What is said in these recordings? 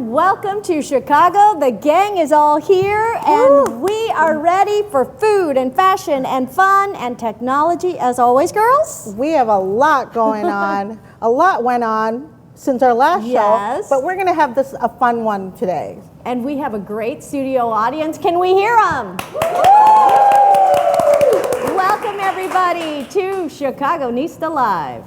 Welcome to Chicago. The gang is all here, and we are ready for food and fashion and fun and technology as always, girls. We have a lot going on. A lot went on since our last show, but we're going to have a fun one today. And we have a great studio audience. Can we hear them? Welcome, everybody, to ChicagonistaLive.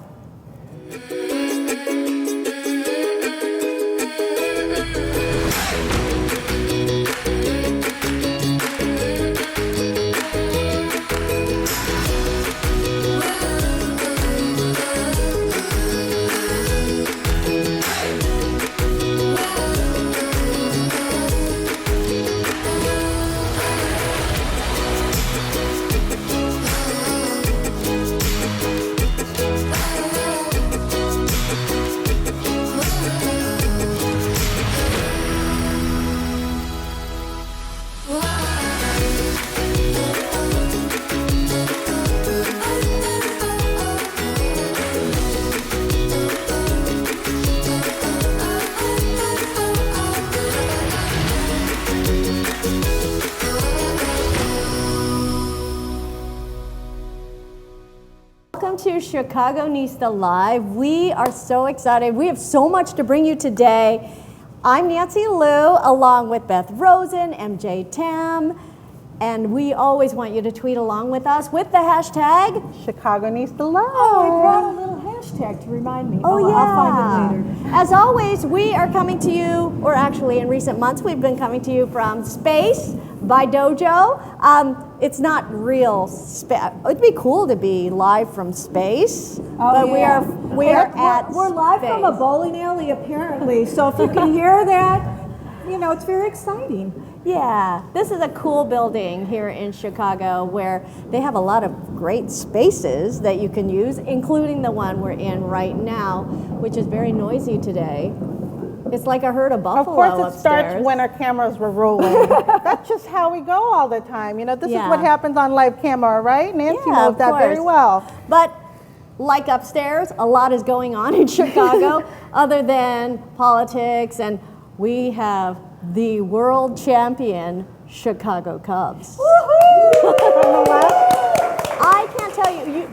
To ChicagonistaLive. We are so excited. We have so much to bring you today. I'm Nancy Lou, along with Beth Rosen, MJ Tam, and we always want you to tweet along with us with the hashtag ChicagonistaLive. Oh, I brought a little hashtag to remind me. Oh, yeah. I'll find it later. As always, we are coming to you, or actually in recent months, we've been coming to you from space by Dojo. It's not real it'd be cool to be live from space, but yeah. we're live space. from a bowling alley apparently. So if you can hear that, you know, it's very exciting. Yeah, this is a cool building here in Chicago where they have a lot of great spaces that you can use, including the one we're in right now, which is very noisy today. It's like a herd of buffalo upstairs. Of course, it upstairs. starts when our cameras were rolling. That's just how we go all the time. You know, this is what happens on live camera, right? Nancy knows that very well. But like upstairs, a lot is going on in Chicago other than politics, and we have the world champion Chicago Cubs. I can't tell you,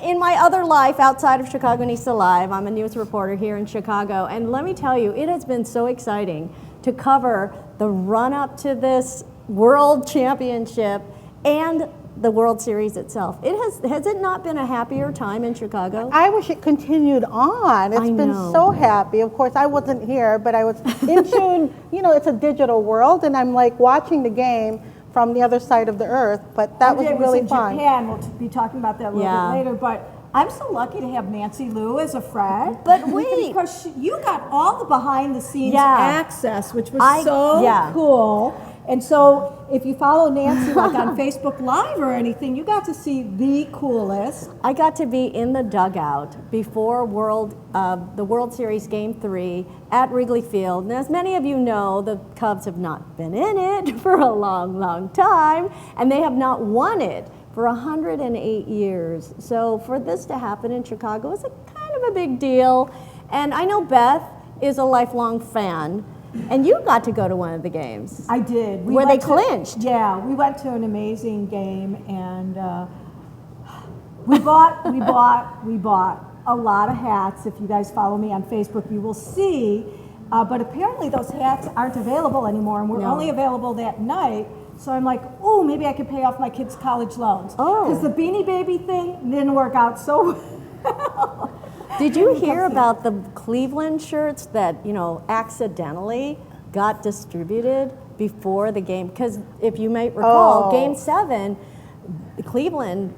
in my other life outside of ChicagonistaLive, I'm a news reporter here in Chicago, and let me tell you, it has been so exciting to cover the run-up to this World Championship and the World Series itself. Has it not been a happier time in Chicago? I wish it continued on. It's been so happy. Of course, I wasn't here, but I was in tune. You know, it's a digital world, and I'm like watching the game from the other side of the earth, but that was really fun. Japan. We'll be talking about that a little bit later, but I'm so lucky to have Nancy Lou as a friend. But wait. Because you got all the behind-the-scenes access, which was so cool. And so if you follow Nancy like on Facebook Live or anything, you got to see the coolest. I got to be in the dugout before the World Series Game 3 at Wrigley Field. And as many of you know, the Cubs have not been in it for a long, long time, and they have not won it for 108 years. So for this to happen in Chicago is a kind of a big deal. And I know Beth is a lifelong fan. And you got to go to one of the games. I did. Where they clinched. Yeah, we went to an amazing game, and we bought a lot of hats. If you guys follow me on Facebook, you will see. But apparently those hats aren't available anymore, and we're only available that night. So I'm like, oh, maybe I could pay off my kids' college loans. Because the Beanie Baby thing didn't work out so well. Did you hear about the Cleveland shirts that, accidentally got distributed before the game? Because if you may recall, Game 7, Cleveland,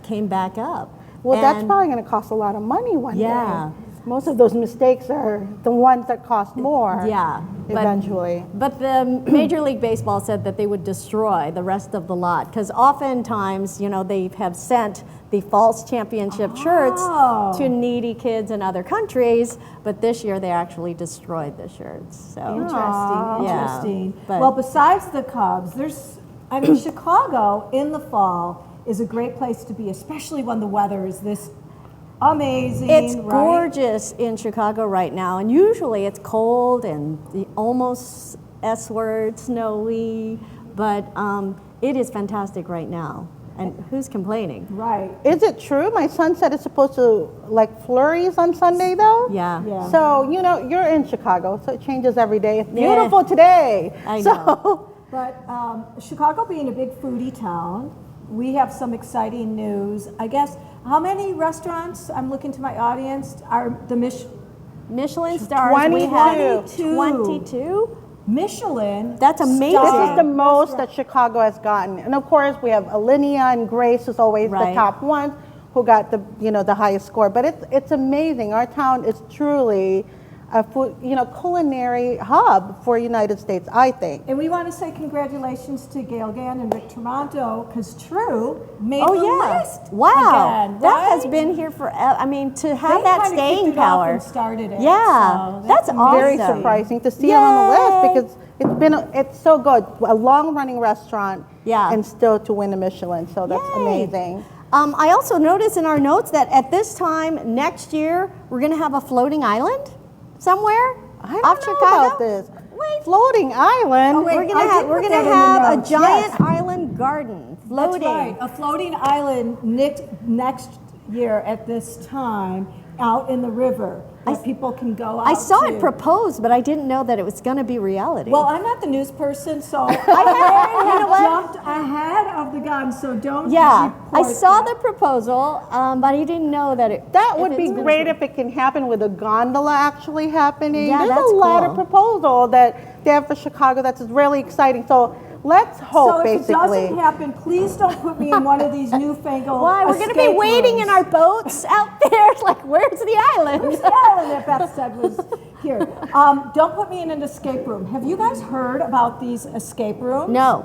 came back up. Well, that's probably going to cost a lot of money one day. Yeah. Most of those mistakes are the ones that cost more. Yeah. Eventually. But the Major League Baseball said that they would destroy the rest of the lot because oftentimes, you know, they have sent the false championship shirts to needy kids in other countries, but this year they actually destroyed the shirts. So Interesting. but- Well, besides the Cubs, Chicago in the fall is a great place to be, especially when the weather is this amazing. It's right? gorgeous in Chicago right now, and usually it's cold and the almost S-word, snowy, but it is fantastic right now. And who's complaining? Right. Is it true? My son said it's supposed to like flurries on Sunday though. Yeah. So, you know, you're in Chicago, so it changes every day. It's Yeah. beautiful today. I so, know. But Chicago being a big foodie town, we have some exciting news. I guess, how many restaurants, I'm looking to my audience, are the Michelin stars, we have 22. 22. Michelin? That's amazing. This star is the most that restaurant. Chicago has gotten. And of course, we have Alinea and Grace is always the Right. top ones who got the, you know, the highest score. But it's amazing. Our town is truly a food, you know, culinary hub for United States, I think. And we want to say congratulations to Gail Gann and Rick Toronto, because True made Oh the yeah! list Wow, again, that right? has been here forever. I mean, to have They that kinda kicked staying it off power. and started it, Yeah, so that's awesome. Very surprising to see it on the list Yay. because it's so good. A long-running restaurant Yeah. and still to win a Michelin, so that's Yay. amazing. I also noticed in our notes that at this time next year we're going to have a floating island somewhere I don't off know Chicago. about this. Wait. Floating island. Oh, wait. We're I gonna did have put we're that gonna in the have a notes, giant yes. island garden floating. That's right. A floating island next year at this time out in the river that people can go out I saw to. it proposed, but I didn't know that it was going to be reality. Well, I'm not the news person, so you know what? jumped ahead of the gun, so don't yeah, I report saw that. the proposal, but I didn't know that it. That if would it's be gonna great if it can happen with a gondola actually happening. Yeah, There's that's a lot cool. of proposal that they have for Chicago that's really exciting. So let's hope, So if it basically. doesn't happen, please don't put me in one of these newfangled Why? We're going to be escape waiting in rooms. our boats out there. It's like, where's the island? Where's the island that Beth said was here? Don't put me in an escape room. Have you guys heard about these escape rooms? No.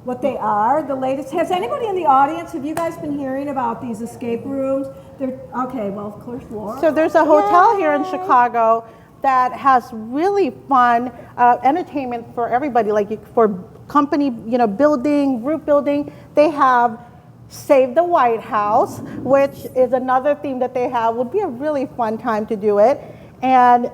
What they are, the latest. Has anybody in the audience, have you guys been hearing about these escape rooms? They're, okay, well, of course, Laura. So there's a hotel here in Yay. Chicago that has really fun entertainment for everybody, like for company, you know, building, group building. They have Save the White House, which is another theme that they have. Would be a really fun time to do it. And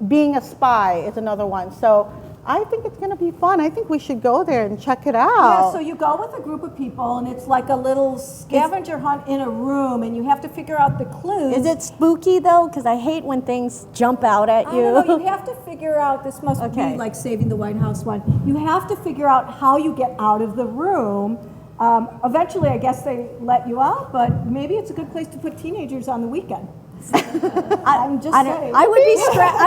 Being a Spy is another one. So I think it's going to be fun. I think we should go there and check it Yeah, out. so you go with a group of people, and it's like a little scavenger hunt in a room, and you have to figure out the clues. Is it spooky though? Because I hate when things jump out at I you. don't know. You have to figure out. This must Okay. be like Saving the White House one. You have to figure out how you get out of the room. Eventually, I guess they let you out, but maybe it's a good place to put teenagers on the weekend. I'm just saying. I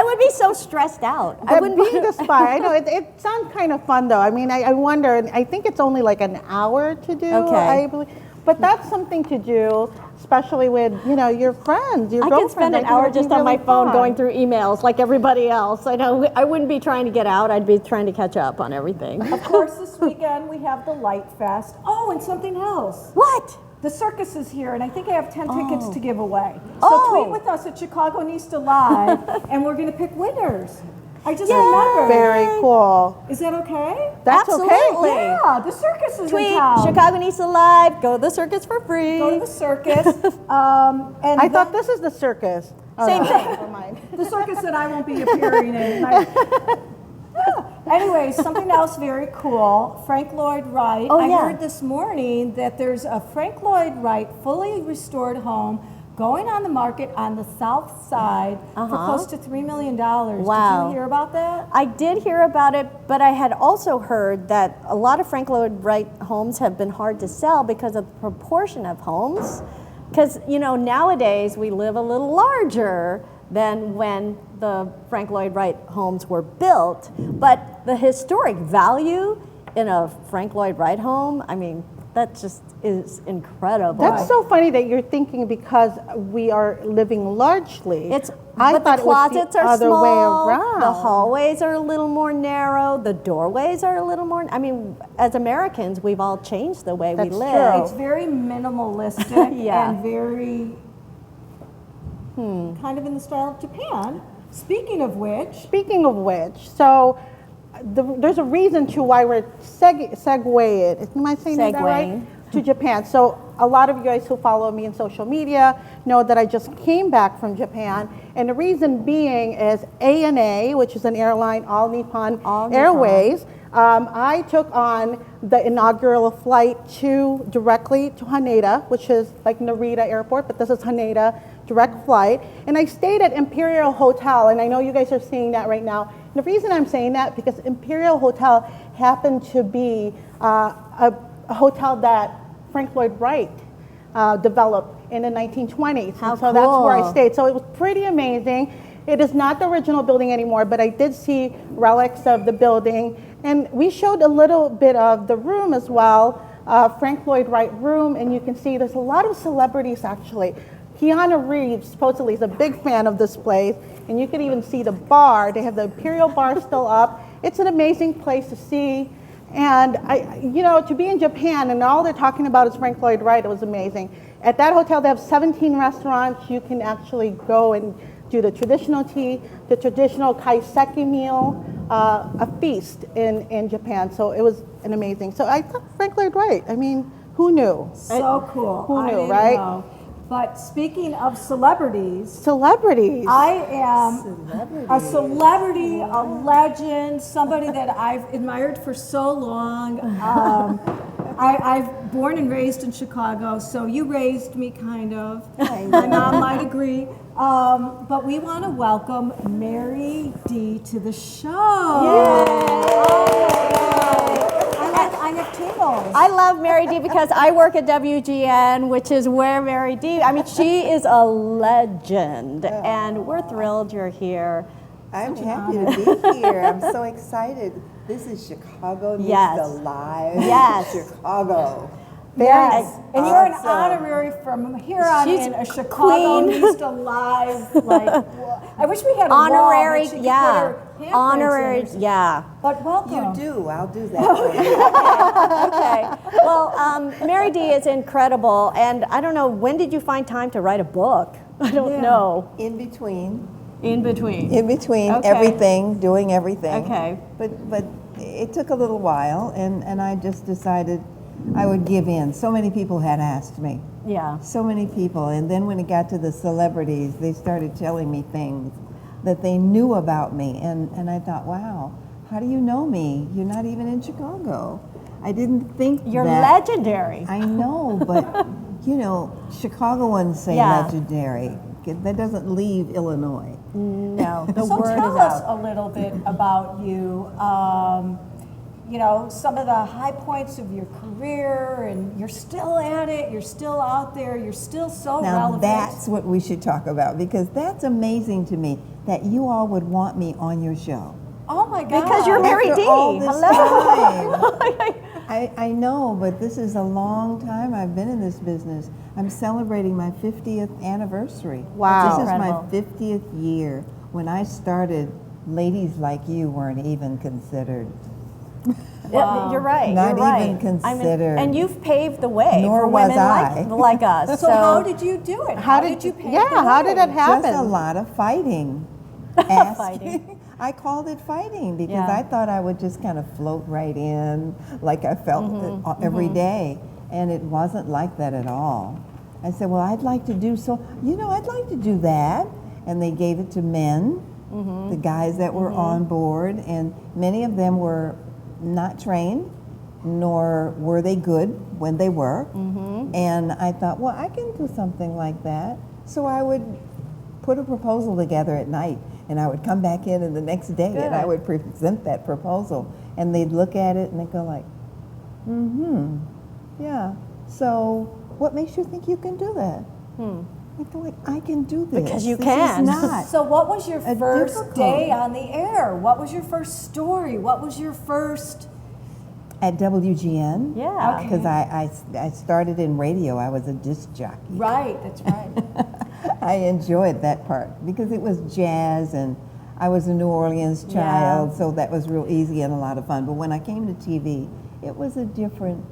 would be so stressed out. I wouldn't Being a spy, I know it sounds kind of fun though. I mean, I wonder. And I think it's only like an hour to do. Okay. I believe, but that's something to do, especially with your friends, your I could girlfriends. spend an think hour it'd be just on my really phone fun. going through emails like everybody else. I know I wouldn't be trying to get out. I'd be trying to catch up on everything. Of course, this weekend we have the Light Fest. Oh, and something else. What? The circus is here, and I think I have 10 tickets to give away. So Oh. tweet with us at ChicagonistaLive, and we're going to pick winners. I just remembered. Very cool. Is that okay? That's Absolutely. okay. Yeah, the circus is Tweet in town. ChicagonistaLive. Go to the circus for free. Go to the circus. And I thought this is the circus. Oh, Same no, thing. Never mind. the circus that I won't be appearing in. Anyway, something else very cool. Frank Lloyd Wright. Oh, I yeah. heard this morning that there's a Frank Lloyd Wright fully restored home going on the market on the south side for close to $3 million. Wow. Did you hear about that? I did hear about it, but I had also heard that a lot of Frank Lloyd Wright homes have been hard to sell because of the proportion of homes. Because, nowadays we live a little larger than when the Frank Lloyd Wright homes were built. But the historic value in a Frank Lloyd Wright home, I mean, That just is incredible. That's so funny that you're thinking because we are living largely. It's I but thought the it was closets the are other small. way around. The hallways are a little more narrow. The doorways are a little more. I mean, as Americans, we've all changed the way we That's live. true. It's very minimalistic Yeah. and very kind of in the style of Japan. Speaking of which, so there's a reason to why we're segueing. Am I saying that right? To Japan. So a lot of you guys who follow me in social media know that I just came back from Japan, and the reason being is ANA, which is an airline, All Nippon Airways. I took on the inaugural flight directly to Haneda, which is like Narita Airport, but this is Haneda direct flight. And I stayed at Imperial Hotel, and I know you guys are seeing that right now. And the reason I'm saying that, because Imperial Hotel happened to be a hotel that Frank Lloyd Wright developed in the 1920s. How and so that's where I cool. stayed. So it was pretty amazing. It is not the original building anymore, but I did see relics of the building. And we showed a little bit of the room as well, Frank Lloyd Wright room, and you can see there's a lot of celebrities actually. Keanu Reeves supposedly is a big fan of this place, and you can even see the bar. They have the Imperial Bar still up. It's an amazing place to see. And to be in Japan and all they're talking about is Frank Lloyd Wright, it was amazing. At that hotel, they have 17 restaurants. You can actually go and do the traditional tea, the traditional kaiseki meal, a feast in Japan. So it was an amazing. So I thought Frank Lloyd Wright. I mean, who knew? So cool. Who I knew, didn't right? know. But speaking of celebrities, Celebrities. I am a celebrity, a legend, somebody that I've admired for so long. I've born and raised in Chicago, so you raised me kind of. My mom might agree. But we want to welcome Merri Dee to the show. I have tingles. I love Merri Dee because I work at WGN, which is where Merri Dee, I mean, she is a legend, and we're thrilled you're here. I'm happy to be here. I'm so excited. This is ChicagonistaLive. Yes. Chicago. Yes, and you're an Awesome. honorary from here on She's in, a Chicagonista Live. Like, I wish we had a Honorary, wall that she could yeah. put her handprints Honorary, in. yeah. But welcome. You do. I'll do that for you. Okay. Well, Merri Dee is incredible, and I don't know, when did you find time to write a book? I don't know. In between. In between. In between Okay. everything, doing everything. Okay. But it took a little while, and I just decided I would give in. So many people had asked me. Yeah. So many people. And then when it got to the celebrities, they started telling me things that they knew about me. And I thought, wow, how do you know me? You're not even in Chicago. I didn't think You're that. legendary. I know, but Chicagoans say Yeah. legendary. That doesn't leave Illinois. No, the So word tell is us out. a little bit about you. Some of the high points of your career, and you're still at it. You're still out there. You're still so Now relevant. that's what we should talk about, because that's amazing to me that you all would want me on your show. Oh my God! Because you're Merri After Dee. all this Hello. I know, but this is a long time I've been in this business. I'm celebrating my 50th anniversary. Wow. This is my Incredible. 50th year. When I started, ladies like you weren't even considered. Yeah, you're right. Not you're right. even considered. And you've paved the way Nor for was women I. like us. So how did you do it? How did did you pave yeah, the how way? did that happen? Just a lot of fighting. Fighting. I called it fighting because Yeah. I thought I would just kind of float right in like I felt every day. And it wasn't like that at all. I said, well, I'd like to do I'd like to do that. And they gave it to men, the guys that were on board. And many of them were not trained, nor were they good when they were. And I thought, well, I can do something like that. So I would put a proposal together at night, and I would come back in the next day and I would present that proposal. And they'd look at it and they'd go like, yeah. So what makes you think you can do that? I'd go like, I can do this. Because you This can. is not. So what was your A first difficult- day on the air? What was your first story? What was your first At WGN. Yeah. Okay. Because I started in radio. I was a disc jockey. Right, that's right. I enjoyed that part because it was jazz and I was a New Orleans child, so that was real easy and a lot of fun. But when I came to TV, it was a different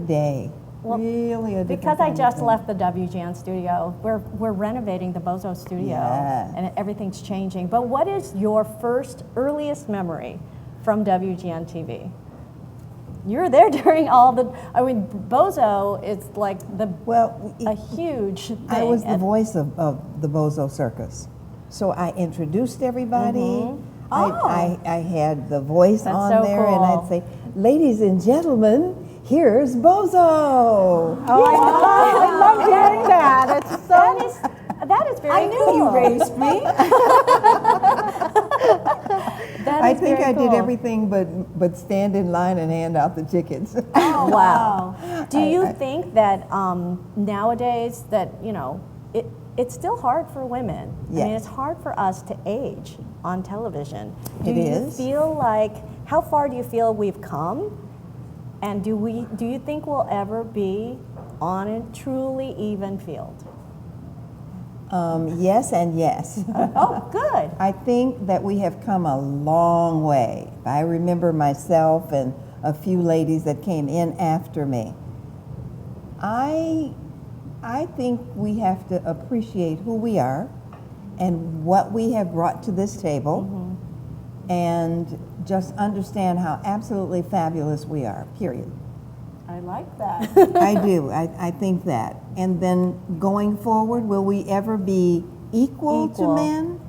day. Well, really a different Because I kind of just thing. left the WGN studio, we're renovating the Bozo studio, Yeah. and everything's changing. But what is your earliest memory from WGN TV? You're there during all the. I mean, Bozo is like a huge thing. I was the and- voice of the Bozo Circus. So I introduced everybody. I had the voice That's on so there, and cool. I'd say, "Ladies and gentlemen, here's Bozo." Oh, I love hearing that. It's so. That is very I knew cool. you raised me. That I is think very I did cool. everything but stand in line and hand out the tickets. Oh, wow. Do you I- think that nowadays that, it's still hard for women? I mean, Yes. it's hard for us to age on television. Do It you is. feel like, how far do you feel we've come? And do you think we'll ever be on a truly even field? Yes and yes. Oh, good. I think that we have come a long way. I remember myself and a few ladies that came in after me. I think we have to appreciate who we are and what we have brought to this table and just understand how absolutely fabulous we are, period. I like that. I do. I think that. And then going forward, will we ever be equal to Equal. men?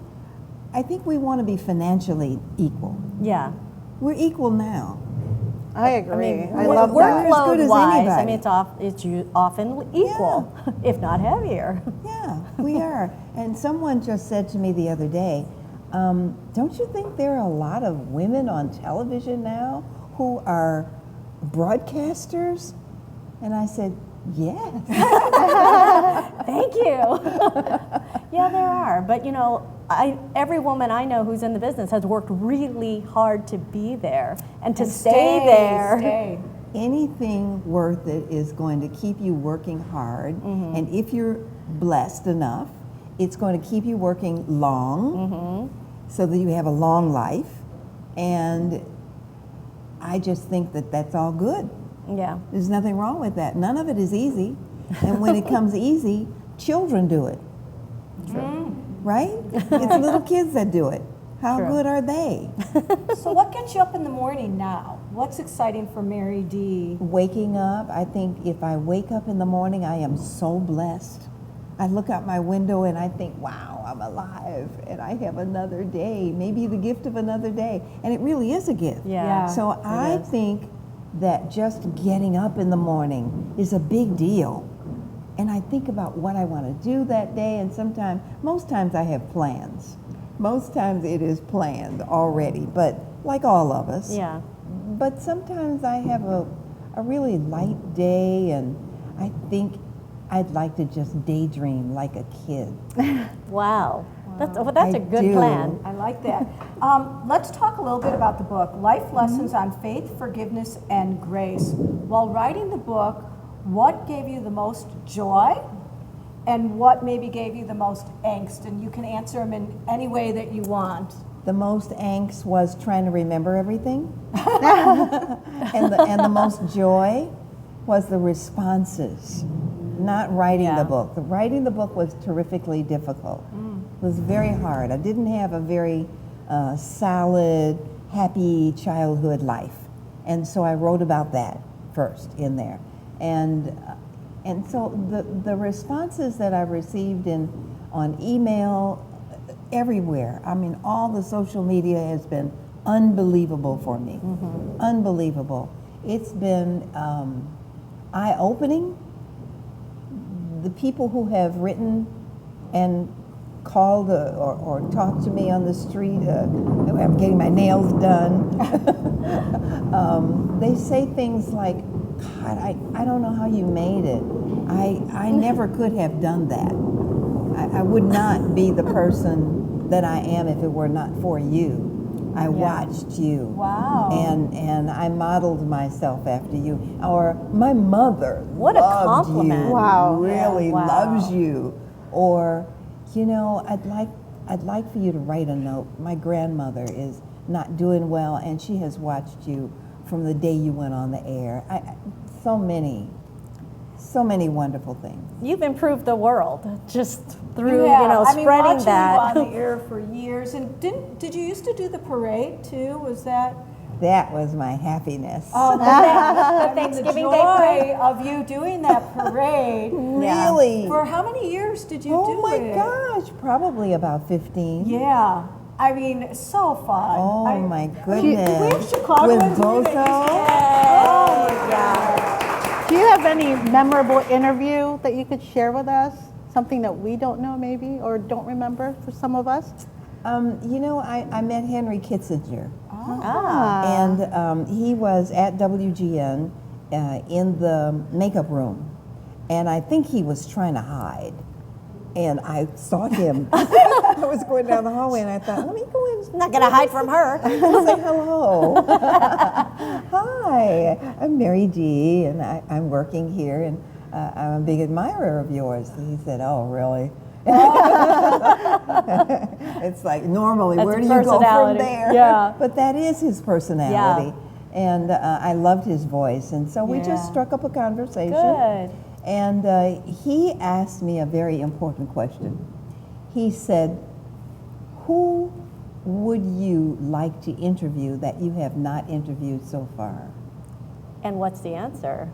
I think we want to be financially equal. Yeah. We're equal now. I agree. I Work- love that. As good as Workload-wise, I anybody. mean, it's often equal, if not heavier. Yeah, we are. And someone just said to me the other day, don't you think there are a lot of women on television now who are broadcasters? And I said, yes. Thank you. Yeah, there are. But every woman I know who's in the business has worked really hard to be there and to stay there. Stay. Anything worth it is going to keep you working hard. And if you're blessed enough, it's going to keep you working long so that you have a long life. And I just think that that's all good. Yeah. There's nothing wrong with that. None of it is easy. And when it comes easy, children do it. Right? It's little kids that do it. How True. good are they? So what gets you up in the morning now? What's exciting for Merri Dee? Waking up, I think if I wake up in the morning, I am so blessed. I look out my window and I think, wow, I'm alive and I have another day, maybe the gift of another day. And it really is a gift. Yeah. So I is. think that just getting up in the morning is a big deal. And I think about what I want to do that day, and most times I have plans. Most times it is planned already, but like all of us. Yeah. But sometimes I have a really light day, and I think I'd like to just daydream like a kid. Wow. That's I a good do. plan. I like that. Let's talk a little bit about the book, Life Lessons on Faith, Forgiveness, and Grace. While writing the book, what gave you the most joy and what maybe gave you the most angst? And you can answer them in any way that you want. The most angst was trying to remember everything. and the most joy was the responses, not writing Yeah. the book. Writing the book was terrifically difficult. It was very hard. I didn't have a very solid, happy childhood life. And so I wrote about that first in there. And so the responses that I received on email, everywhere, I mean, all the social media has been unbelievable for me. Unbelievable. It's been eye-opening. The people who have written and called or talked to me on the street, I'm getting my nails done. They say things like, God, I don't know how you made it. I never could have done that. I would not be the person that I am if it were not for you. I watched you. Wow. And I modeled myself after you. Or my mother What a loved compliment. you, Wow. really Wow. loves you. Or, you know, I'd like for you to write a note. My grandmother is not doing well, and she has watched you from the day you went on the air. So many wonderful things. You've improved the world just through, You have. you know, I mean, spreading watching that. you on the air for years. And did you used to do the parade too? Was that? That was my happiness. Oh, the Thanksgiving Day joy parade. of you doing that parade. Really? For how many years did you do Oh my it? gosh, probably about 15. Yeah. I mean, so fun. Oh my Do goodness. we have Chicagoans With here that Bozo? Oh my God. Do you have any memorable interview that you could share with us? Something that we don't know maybe or don't remember for some of us? You know, I met Henry Kissinger, Ah. and he was at WGN in the makeup room, and I think he was trying to hide. And I saw him. I was going down the hallway, and I thought, let me go in. Not gonna hide from her. Say hello. Hi, I'm Merri Dee, and I'm working here, and I'm a big admirer of yours. And he said, oh, really? It's like, normally, That's where a do you go from personality. there? Yeah. But that is his personality. And I loved his voice, and so we Yeah. just struck up a conversation. Good. And he asked me a very important question. He said, who would you like to interview that you have not interviewed so far? And what's the answer?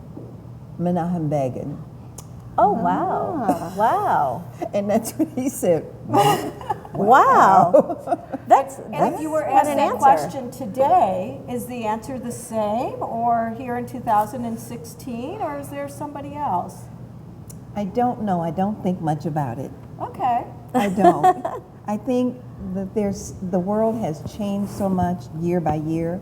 Menachem Begin. Oh, wow. Wow. And that's what he said. Wow. That's And if you were what asked an that answer. question today, is the answer the same or here in 2016 or is there somebody else? I don't know. I don't think much about it. Okay. I don't. I think that the world has changed so much year by year,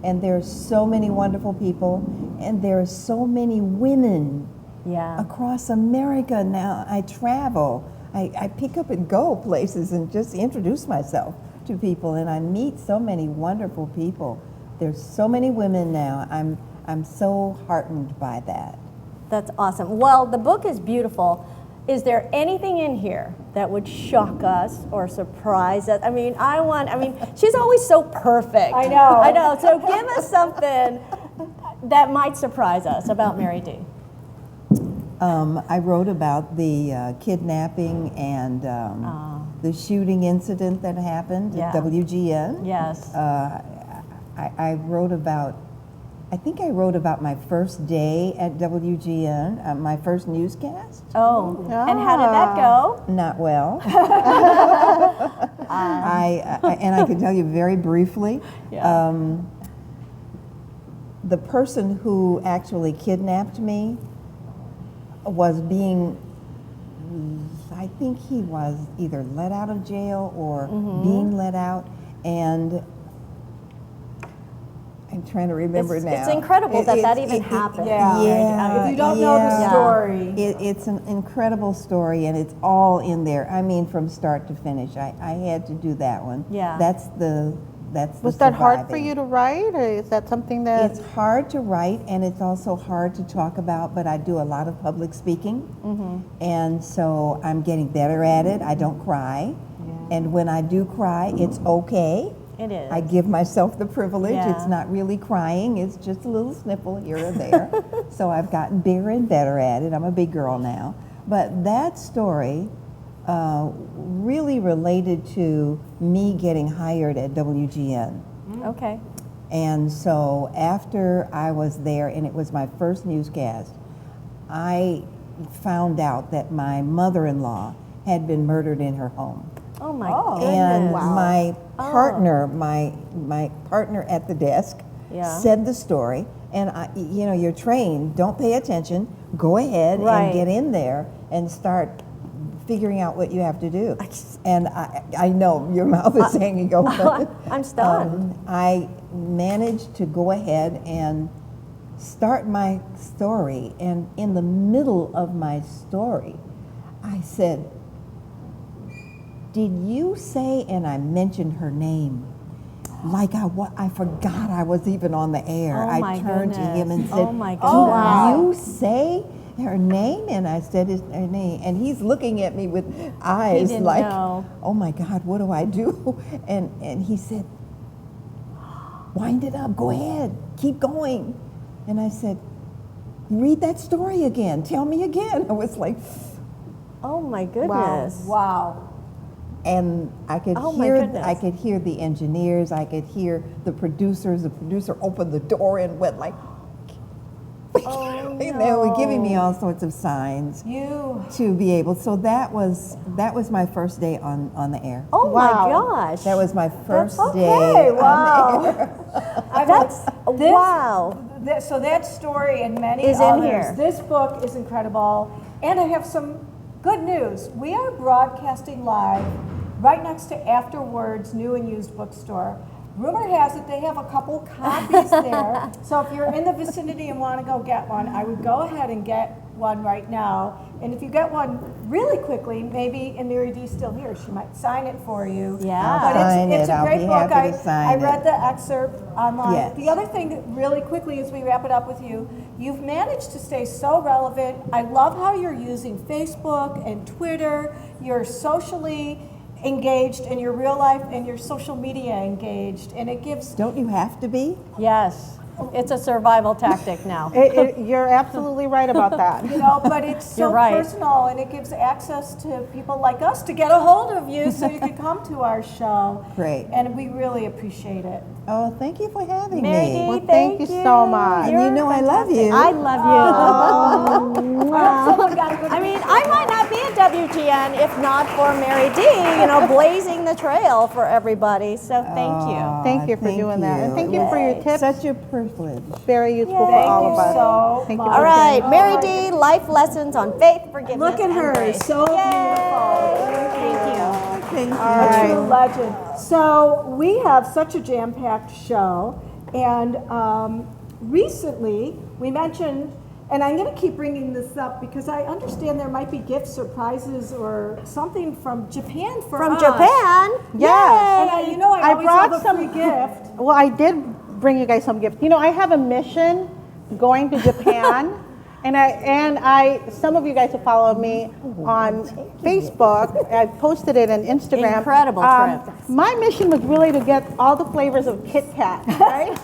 and there's so many wonderful people, and there are so many women Yeah. across America now. I travel. I pick up and go places and just introduce myself to people, and I meet so many wonderful people. There's so many women now. I'm so heartened by that. That's awesome. Well, the book is beautiful. Is there anything in here that would shock us or surprise us? I mean, she's always so perfect. I know. I know. So give us something that might surprise us about Merri Dee. I wrote about the kidnapping and the shooting incident that happened Yeah. at WGN. Yes. I wrote about, I think I wrote about my first day at WGN, my first newscast. Oh, and how did that go? Not well. And I can tell you very briefly. Yeah. The person who actually kidnapped me was being, I think he was either let out of jail or being let out, and I'm trying to remember now. It's incredible that even happened. Yeah. If you don't know the story. It's an incredible story, and it's all in there. I mean, from start to finish. I had to do that one. Yeah. That's the Was that hard for surviving. you to write, or is that something that? It's hard to write, and it's also hard to talk about, but I do a lot of public speaking, and so I'm getting better at it. I don't cry, and when I do cry, it's okay. It is. I give myself the privilege. Yeah. It's not really crying. It's just a little sniffle here or there. So I've gotten bigger and better at it. I'm a big girl now. But that story really related to me getting hired at WGN. Okay. And so after I was there, and it was my first newscast, I found out that my mother-in-law had been murdered in her home. Oh my And goodness. my partner, my partner at the desk, Yeah. said the story. And you're trained. Don't pay attention. Go ahead Right. and get in there and start figuring out what you have to do. And I know your mouth is hanging open. I'm stunned. I managed to go ahead and start my story. And in the middle of my story, I said, "Did you say," and I mentioned her name, like I forgot I was even on the air. Oh, my I turned to him and goodness. said, Oh, my "Did goodness. you say her name?" And I said her name, and he's looking at me with eyes didn't like, know. "Oh my God, what do I do?" And he said, "Wind it up, go ahead, keep going." And I said, "Read that story again, tell me again." I was like, Oh my goodness. Wow. and I could Oh, my hear goodness. I could hear the engineers, I could hear the producers. The producer opened the door and went like, Oh, they were giving me all sorts of signs You. to be able. So that was my first day on the air. Oh Wow. my gosh. That was my first day Okay, on the wow. air. That's This- wow. So that story and many Is in others. here. This book is incredible. And I have some good news. We are broadcasting live right next to Afterwards New and Used Bookstore. Rumor has it they have a couple copies there. So if you're in the vicinity and want to go get one, I would go ahead and get one right now. And if you get one really quickly, maybe, and Merri Dee's still here, she might sign it for you. Yeah. But Sign it's it. a I'll great be book. happy to I sign read it. the excerpt online. Yes. The other thing, that really quickly, as we wrap it up with you, you've managed to stay so relevant. I love how you're using Facebook and Twitter. You're socially engaged in your real life and your social media engaged, and it gives. Don't you have to be? Yes. It's a survival tactic now. You're absolutely right about that. You know, but it's so You're right. personal, and it gives access to people like us to get a hold of you so you can come to our show. Great. And we really appreciate it. Oh, thank you for having Merri me. Dee, Well, thank you so much. And you know I love you. I love you. Someone got a good I mean, I might not be at WGN if not for Merri Dee, you know, blazing the trail for everybody. So thank you. Thank you for doing that. And thank you for your tips. Such a privilege. Very useful for Thank all you of us. so Thank you. much. All right, Oh Merri my Dee, life lessons on faith, forgiveness, Look at and her, grace. so beautiful. Thank you. Thank you. A true legend. So we have such a jam-packed show, and recently we mentioned, and I'm going to keep bringing this up because I understand there might be gifts or prizes or something from Japan for From us. Yes. Japan? And Yay. you know I always brought have a some free gift. Well, I did bring you guys some gifts. You know, I have a mission going to Japan, and I some of you guys who follow me on Facebook, I posted it on Instagram. Incredible trip. My mission was really to get all the flavors of Kit Kat, right?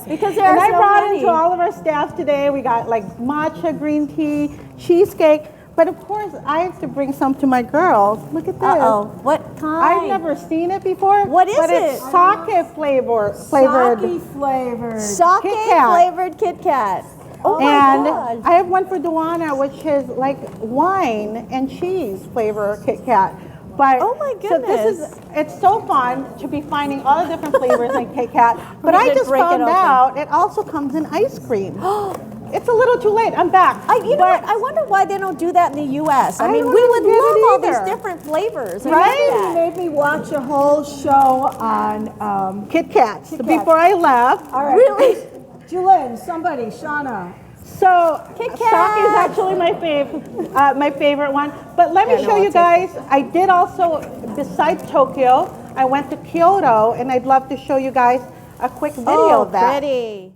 Because there And are I so brought many. into all of our staff today. We got like matcha, green tea, cheesecake. But of course, I have to bring some to my girls. Look at this. Uh-oh. What kind? I've never seen it before. What is but it? it's sake flavored. Sake flavored. Sake Kit Kat. flavored Kit Kat. Oh And my gosh. I have one for Duana, which is like wine and cheese flavor Kit Kat. But Oh my So this goodness. it's so fun to be finding all the different flavors in Kit Kat. But We I should just break it found open. out it also comes in ice cream. It's a little too late. I'm back. You know what? I wonder why they don't do that in the U.S. I I mean, don't we would get it love all these either. different flavors. I Right? love You that. made me watch a whole show on. Kit Kats. Kit Kat. Before I left. All right. Really? Julynn, somebody, Shauna. So Kit sake Kat. is actually my favorite one. But let me Yeah, show no, you I'll guys. I did also, besides Tokyo, I went to Kyoto, and I'd love to show you guys a quick video Oh, of that. pretty.